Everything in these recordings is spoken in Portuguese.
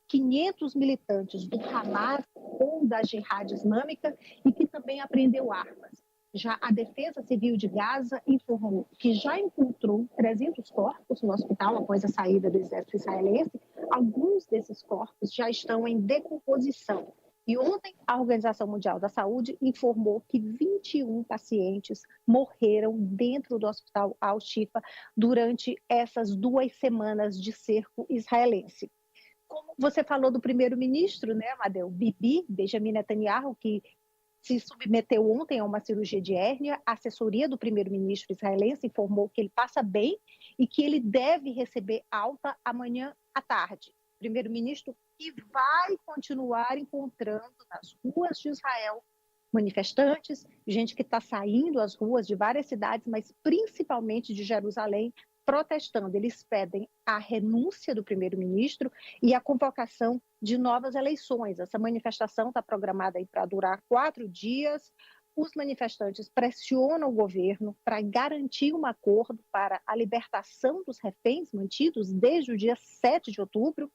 500 militantes do Hamas ou da Jihad Islâmica e que também apreendeu armas. Já a Defesa Civil de Gaza informou que já encontrou 300 corpos no hospital após a saída do exército israelense. Alguns desses corpos já estão em decomposição. E ontem, a Organização Mundial da Saúde informou que 21 pacientes morreram dentro do hospital Al-Shifa durante essas 2 semanas de cerco israelense. Como você falou do primeiro-ministro, né, Amadeu, Bibi, Benjamin Netanyahu, que se submeteu ontem a uma cirurgia de hérnia, a assessoria do primeiro-ministro israelense informou que ele passa bem e que ele deve receber alta amanhã à tarde. O primeiro-ministro que vai continuar encontrando nas ruas de Israel manifestantes, gente que está saindo às ruas de várias cidades, mas principalmente de Jerusalém, protestando. Eles pedem a renúncia do primeiro-ministro e a convocação de novas eleições. Essa manifestação está programada para durar 4 dias. Os manifestantes pressionam o governo para garantir um acordo para a libertação dos reféns mantidos desde o dia 7 de outubro.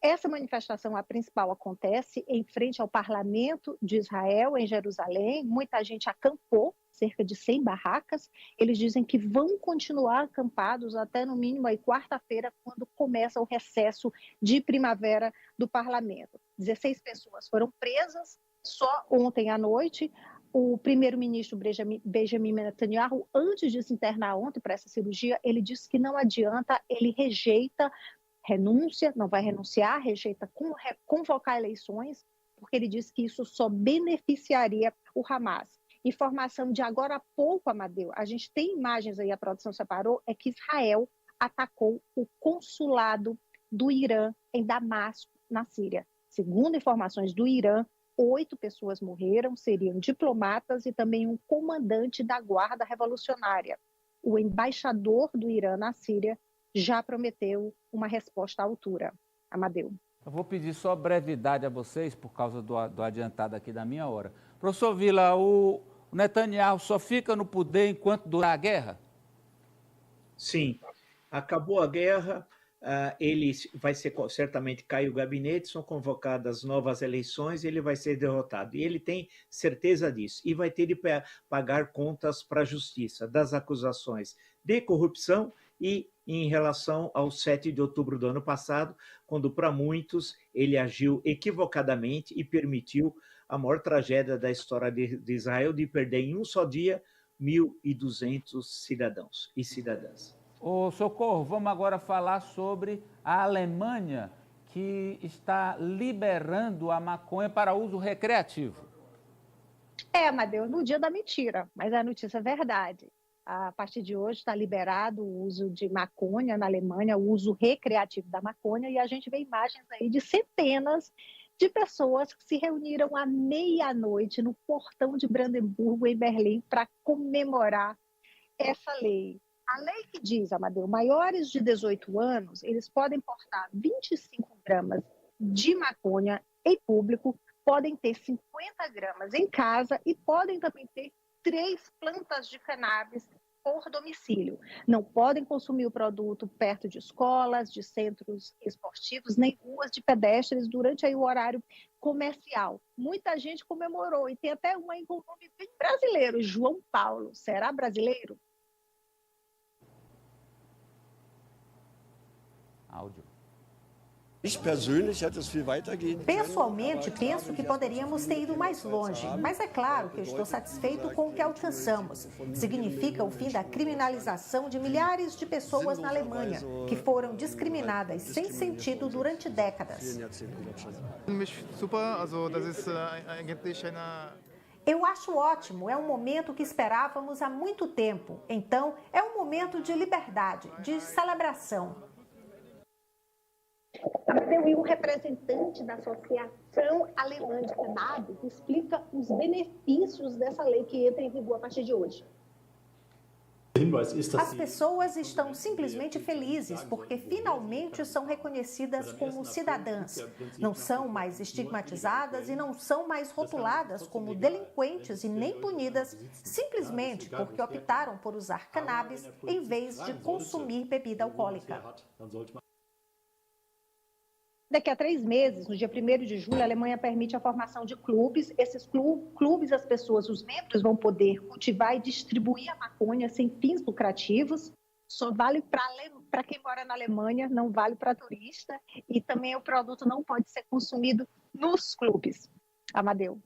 Essa manifestação, a principal, acontece em frente ao Parlamento de Israel, em Jerusalém. Muita gente acampou, cerca de 100 barracas. Eles dizem que vão continuar acampados até, no mínimo, aí, quarta-feira, quando começa o recesso de primavera do Parlamento. 16 pessoas foram presas só ontem à noite. O primeiro-ministro Benjamin Netanyahu, antes de se internar ontem para essa cirurgia, ele disse que não adianta, ele rejeita renúncia, não vai renunciar, rejeita convocar eleições, porque ele diz que isso só beneficiaria o Hamas. Informação de agora há pouco, Amadeu, a gente tem imagens aí, a produção separou, é que Israel atacou o consulado do Irã em Damasco, na Síria. Segundo informações do Irã, 8 pessoas morreram, seriam diplomatas e também um comandante da Guarda Revolucionária. O embaixador do Irã na Síria já prometeu uma resposta à altura. Amadeu. Eu vou pedir só brevidade a vocês, por causa do adiantado aqui da minha hora. Professor Vila, o Netanyahu só fica no poder enquanto durar a guerra? Sim. Acabou a guerra, ele vai ser, certamente cai o gabinete, são convocadas novas eleições, ele vai ser derrotado. E ele tem certeza disso. E vai ter de pagar contas para a justiça das acusações de corrupção e em relação ao 7 de outubro do ano passado, quando para muitos ele agiu equivocadamente e permitiu a maior tragédia da história de Israel, de perder em um só dia 1.200 cidadãos e cidadãs. Ô, Socorro, vamos agora falar sobre a Alemanha, que está liberando a maconha para uso recreativo. Amadeu, no dia da mentira, mas a notícia é verdade. A partir de hoje está liberado o uso de maconha na Alemanha, o uso recreativo da maconha, e a gente vê imagens aí de centenas de pessoas que se reuniram à meia-noite no portão de Brandemburgo, em Berlim, para comemorar essa lei. A lei que diz, Amadeu, maiores de 18 anos, eles podem portar 25 gramas de maconha em público, podem ter 50 gramas em casa e podem também ter 3 plantas de cannabis por domicílio. Não podem consumir o produto perto de escolas, de centros esportivos, nem ruas de pedestres durante aí o horário comercial. Muita gente comemorou e tem até um aí com o nome bem brasileiro, João Paulo. Será brasileiro? Áudio. Pessoalmente, penso que poderíamos ter ido mais longe, mas é claro que eu estou satisfeito com o que alcançamos. Significa o fim da criminalização de milhares de pessoas na Alemanha, que foram discriminadas sem sentido durante décadas. Eu acho ótimo, é um momento que esperávamos há muito tempo. Então, é um momento de liberdade, de celebração. E o representante da Associação Alemã de Cannabis explica os benefícios dessa lei que entra em vigor a partir de hoje. As pessoas estão simplesmente felizes porque finalmente são reconhecidas como cidadãs. Não são mais estigmatizadas e não são mais rotuladas como delinquentes e nem punidas simplesmente porque optaram por usar cannabis em vez de consumir bebida alcoólica. Daqui a 3 meses, no dia 1º de julho, a Alemanha permite a formação de clubes. Esses clubes, as pessoas, os membros vão poder cultivar e distribuir a maconha sem fins lucrativos. Só vale para quem mora na Alemanha, não vale para turista. E também o produto não pode ser consumido nos clubes. Amadeu.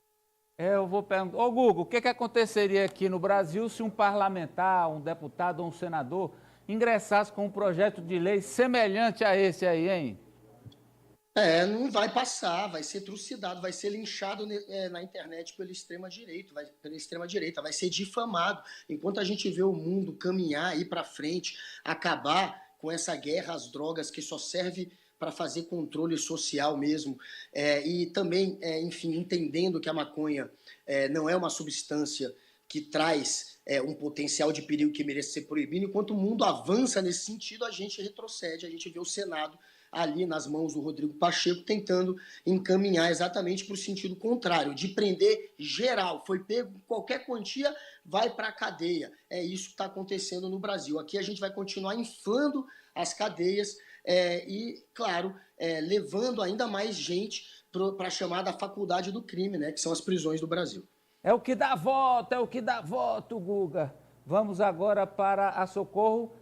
Eu vou perguntar. Ô, Guga, o que aconteceria aqui no Brasil se um parlamentar, um deputado ou um senador ingressasse com um projeto de lei semelhante a esse aí, hein? Não vai passar, vai ser trucidado, vai ser linchado na internet pela extrema-direita, vai ser difamado. Enquanto a gente vê o mundo caminhar, ir para frente, acabar com essa guerra às drogas que só serve para fazer controle social mesmo, e também, enfim, entendendo que a maconha não é uma substância que traz um potencial de perigo que merece ser proibido, enquanto o mundo avança nesse sentido, a gente retrocede, a gente vê o Senado ali nas mãos do Rodrigo Pacheco, tentando encaminhar exatamente para o sentido contrário, de prender geral. Foi pego qualquer quantia, vai para a cadeia. É isso que está acontecendo no Brasil. Aqui a gente vai continuar inflando as cadeias e, claro, levando ainda mais gente para a chamada faculdade do crime, né, que são as prisões do Brasil. É o que dá voto, Guga. Vamos agora para a Socorro.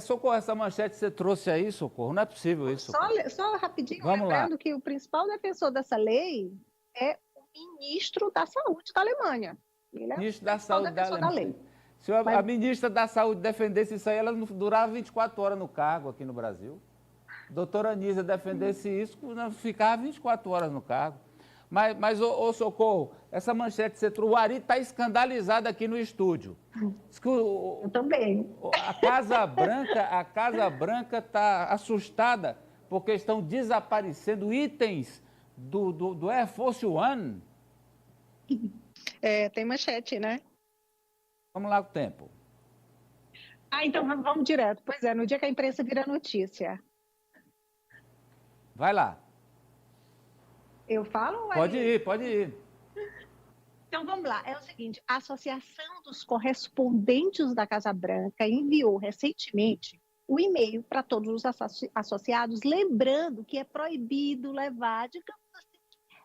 Socorro, essa manchete que você trouxe aí, Socorro, não é possível isso. Só rapidinho, Vamos lembrando lá. que o principal defensor dessa lei é o ministro da Saúde da Alemanha. Ele é Ministro o da Saúde da defensor da Alemanha. lei. Se a ministra da Saúde defendesse isso aí, ela não durava 24 horas no cargo aqui no Brasil. Doutora Anísia defendesse isso, não ficava 24 horas no cargo. Mas ô Socorro, essa manchete que você trouxe, o Ari está escandalizado aqui no estúdio. Eu também. A Casa Branca está assustada porque estão desaparecendo itens do Air Force One. Tem manchete, né? Vamos lá com o tempo. Então vamos direto. Pois é, no dia que a imprensa vira notícia. Vai lá. Eu falo? Pode ir. Então, vamos lá. É o seguinte, a Associação dos Correspondentes da Casa Branca enviou recentemente um e-mail para todos os associados, lembrando que é proibido levar, digamos assim,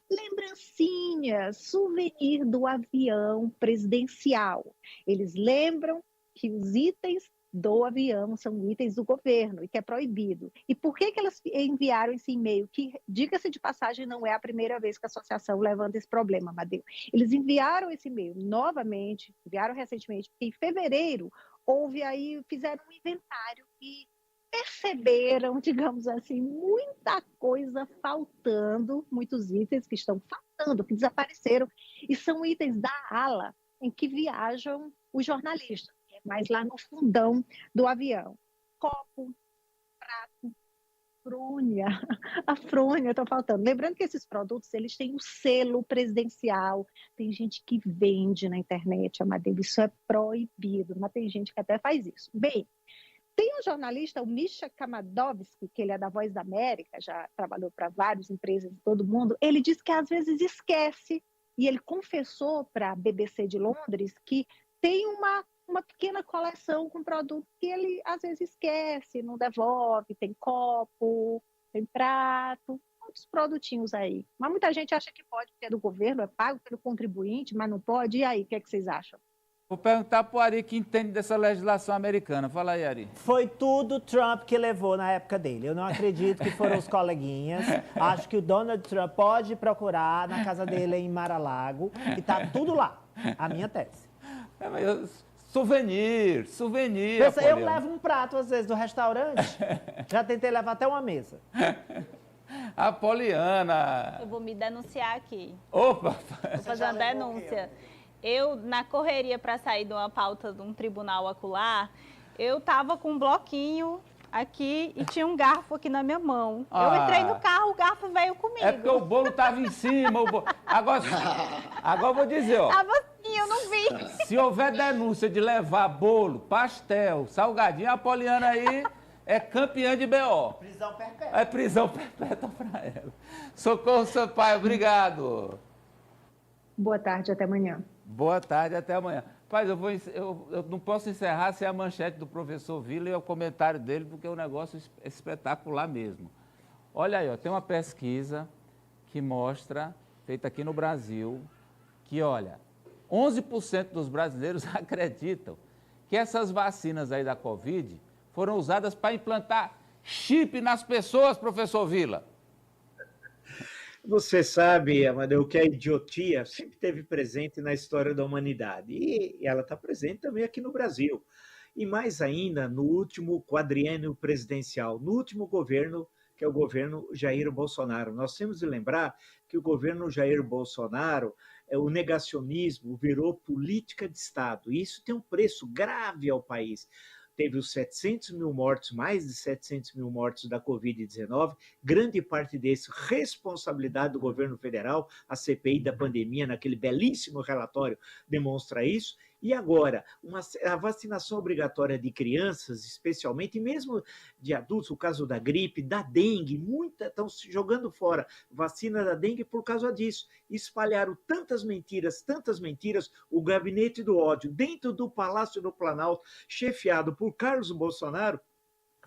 lembrancinhas, souvenir do avião presidencial. Eles lembram que os itens do avião são itens do governo e que é proibido. E por que elas enviaram esse e-mail? Que, diga-se de passagem, não é a primeira vez que a associação levanta esse problema, Amadeu. Eles enviaram esse e-mail novamente, enviaram recentemente, porque em fevereiro fizeram um inventário e perceberam, digamos assim, muita coisa faltando, muitos itens que estão faltando, que desapareceram, e são itens da ala em que viajam os jornalistas, mas lá no fundão do avião. Copo, prato, frônia. A frônia está faltando. Lembrando que esses produtos, eles têm um selo presidencial. Tem gente que vende na internet, Amadeu, isso é proibido, mas tem gente que até faz isso. Bem, tem um jornalista, o Misha Kamadovski, que ele é da Voz da América, já trabalhou para várias empresas de todo mundo, ele diz que às vezes esquece, e ele confessou para a BBC de Londres que tem uma pequena coleção com produtos que ele às vezes esquece, não devolve, tem copo, tem prato, outros produtinhos aí. Mas muita gente acha que pode, porque é do governo, é pago pelo contribuinte, mas não pode. E aí, o que é que vocês acham? Vou perguntar para o Ari que entende dessa legislação americana. Fala aí, Ari. Foi tudo Trump que levou na época dele. Eu não acredito que foram os coleguinhas. Acho que o Donald Trump pode procurar na casa dele em Mar-a-Lago, que está tudo lá. A minha tese. Souvenir. Eu levo um prato, às vezes, do restaurante. Já tentei levar até uma mesa. Apoliana. Eu vou me denunciar aqui. Opa! Vou fazer uma denúncia. Eu, na correria para sair de uma pauta de um tribunal acolá, eu estava com um bloquinho aqui e tinha um garfo aqui na minha mão. Eu entrei no carro, o garfo veio comigo. É porque o bolo estava em cima. Agora eu vou dizer, ó. Tava assim, eu não vi. Se houver denúncia de levar bolo, pastel, salgadinho, a Apoliana aí é campeã de BO. Prisão perpétua. É prisão perpétua para ela. Socorro Sampaio, obrigado. Boa tarde, até amanhã. Boa tarde, até amanhã. Paz, eu não posso encerrar sem a manchete do professor Vila e o comentário dele, porque o negócio é espetacular mesmo. Olha aí, ó, tem uma pesquisa que mostra, feita aqui no Brasil, que, olha, 11% dos brasileiros acreditam que essas vacinas aí da Covid foram usadas para implantar chip nas pessoas, professor Vila. Você sabe, Amadeu, que a idiotia sempre esteve presente na história da humanidade e ela está presente também aqui no Brasil. E mais ainda no último quadriênio presidencial, no último governo, que é o governo Jair Bolsonaro. Nós temos de lembrar que o governo Jair Bolsonaro, o negacionismo virou política de Estado, e isso tem um preço grave ao país. Teve os 700 mil mortos, mais de 700 mil mortos da Covid-19, grande parte desse responsabilidade do governo federal, a CPI da pandemia, naquele belíssimo relatório, demonstra isso. E agora, a vacinação obrigatória de crianças, especialmente, e mesmo de adultos, o caso da gripe, da dengue, estão se jogando fora vacina da dengue por causa disso. Espalharam tantas mentiras, o gabinete do ódio dentro do Palácio do Planalto, chefiado por Carlos Bolsonaro,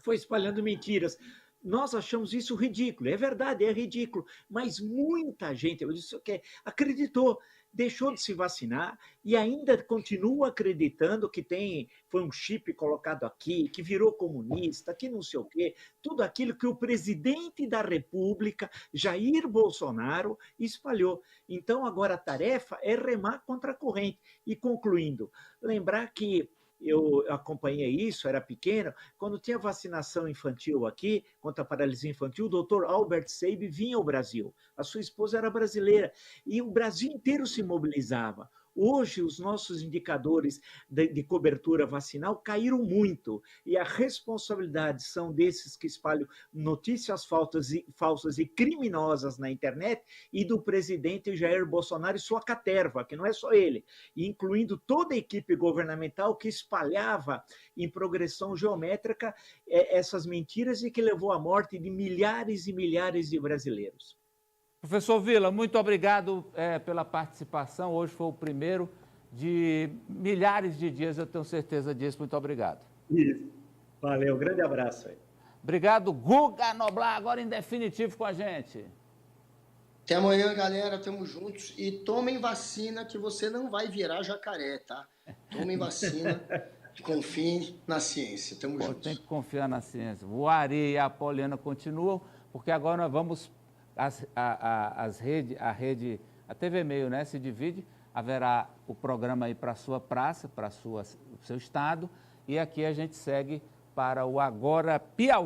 foi espalhando mentiras. Nós achamos isso ridículo, é verdade, é ridículo, mas muita gente, eu disse que acreditou, deixou de se vacinar e ainda continua acreditando que foi um chip colocado aqui, que virou comunista, que não sei o quê, tudo aquilo que o presidente da República, Jair Bolsonaro, espalhou. Então, agora a tarefa é remar contra a corrente. E concluindo, lembrar que eu acompanhei isso, era pequeno, quando tinha vacinação infantil aqui, contra a paralisia infantil, o doutor Albert Seib vinha ao Brasil. A sua esposa era brasileira e o Brasil inteiro se mobilizava. Hoje, os nossos indicadores de cobertura vacinal caíram muito e a responsabilidade são desses que espalham notícias falsas e criminosas na internet e do presidente Jair Bolsonaro e sua caterva, que não é só ele, incluindo toda a equipe governamental que espalhava em progressão geométrica essas mentiras e que levou à morte de milhares e milhares de brasileiros. Professor Vila, muito obrigado pela participação. Hoje foi o primeiro de milhares de dias, eu tenho certeza disso. Muito obrigado. Isso. Valeu, grande abraço aí. Obrigado, Guga Noblar, agora em definitivo com a gente. Até amanhã, galera. Tamo juntos. E tomem vacina que você não vai virar jacaré, tá? Tomem vacina e confiem na ciência. Tamo juntos. Tem que confiar na ciência. O Ari e a Poliana continuam, porque agora nós vamos... A TV Meio, né, se divide, haverá o programa aí para a sua praça, para o seu estado, e aqui a gente segue para o Agora Piauí.